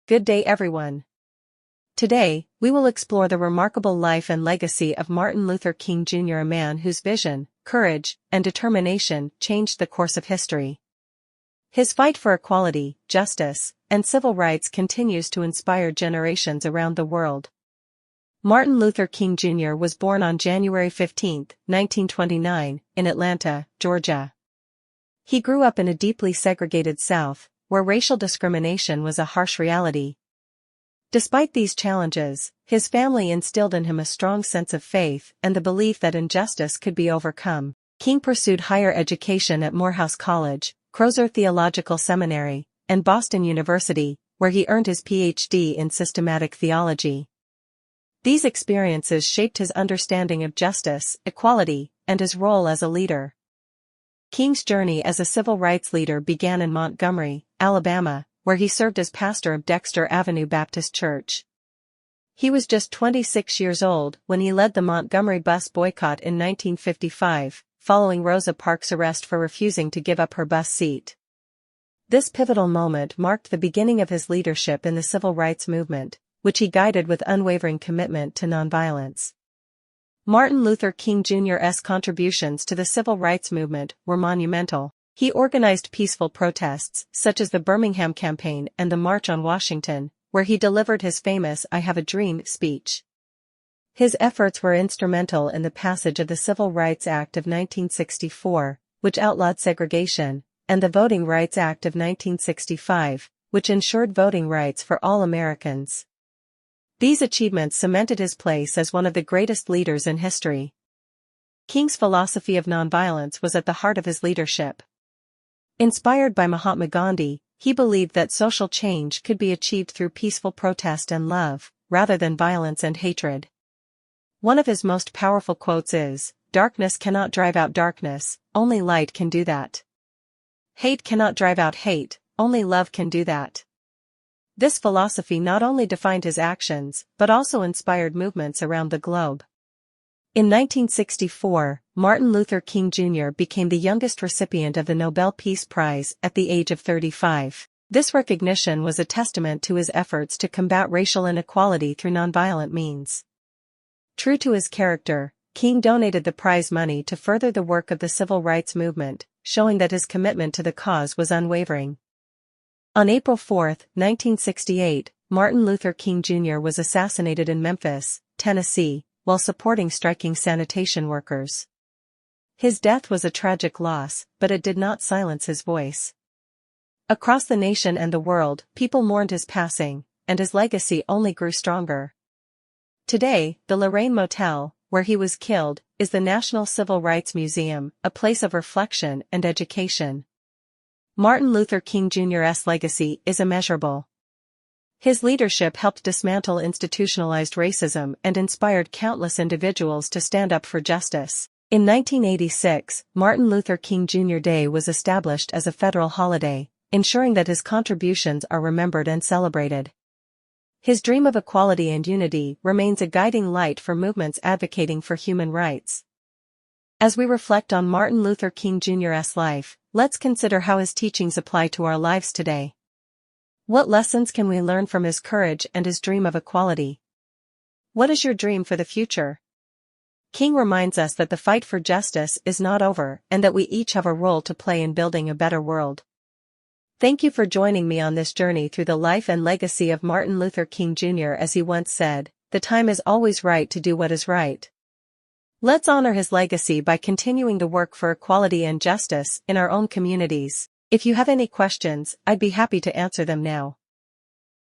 Good day everyone. Today, we will explore the remarkable life and legacy of Martin Luther King Jr., a man whose vision, courage, and determination changed the course of history. His fight for equality, justice, and civil rights continues to inspire generations around the world. Martin Luther King Jr. was born on January 15, 1929, in Atlanta, Georgia. He grew up in a deeply segregated South, where racial discrimination was a harsh reality. Despite these challenges, his family instilled in him a strong sense of faith and the belief that injustice could be overcome. King pursued higher education at Morehouse College, Crozer Theological Seminary, and Boston University, where he earned his Ph.D. in systematic theology. These experiences shaped his understanding of justice, equality, and his role as a leader. King's journey as a civil rights leader began in Montgomery, Alabama, where he served as pastor of Dexter Avenue Baptist Church. He was just 26 years old when he led the Montgomery bus boycott in 1955, following Rosa Parks' arrest for refusing to give up her bus seat. This pivotal moment marked the beginning of his leadership in the civil rights movement, which he guided with unwavering commitment to nonviolence. Martin Luther King Jr.'s contributions to the civil rights movement were monumental. He organized peaceful protests, such as the Birmingham Campaign and the March on Washington, where he delivered his famous "I Have a Dream" speech. His efforts were instrumental in the passage of the Civil Rights Act of 1964, which outlawed segregation, and the Voting Rights Act of 1965, which ensured voting rights for all Americans. These achievements cemented his place as one of the greatest leaders in history. King's philosophy of nonviolence was at the heart of his leadership. Inspired by Mahatma Gandhi, he believed that social change could be achieved through peaceful protest and love, rather than violence and hatred. One of his most powerful quotes is, "Darkness cannot drive out darkness, only light can do that. Hate cannot drive out hate, only love can do that." This philosophy not only defined his actions, but also inspired movements around the globe. In 1964, Martin Luther King Jr. became the youngest recipient of the Nobel Peace Prize at the age of 35. This recognition was a testament to his efforts to combat racial inequality through nonviolent means. True to his character, King donated the prize money to further the work of the civil rights movement, showing that his commitment to the cause was unwavering. On April 4, 1968, Martin Luther King Jr. was assassinated in Memphis, Tennessee, while supporting striking sanitation workers. His death was a tragic loss, but it did not silence his voice. Across the nation and the world, people mourned his passing, and his legacy only grew stronger. Today, the Lorraine Motel, where he was killed, is the National Civil Rights Museum, a place of reflection and education. Martin Luther King Jr.'s legacy is immeasurable. His leadership helped dismantle institutionalized racism and inspired countless individuals to stand up for justice. In 1986, Martin Luther King Jr. Day was established as a federal holiday, ensuring that his contributions are remembered and celebrated. His dream of equality and unity remains a guiding light for movements advocating for human rights. As we reflect on Martin Luther King Jr.'s life, let's consider how his teachings apply to our lives today. What lessons can we learn from his courage and his dream of equality? What is your dream for the future? King reminds us that the fight for justice is not over and that we each have a role to play in building a better world. Thank you for joining me on this journey through the life and legacy of Martin Luther King Jr. As he once said, "The time is always right to do what is right." Let's honor his legacy by continuing the work for equality and justice in our own communities. If you have any questions, I'd be happy to answer them now.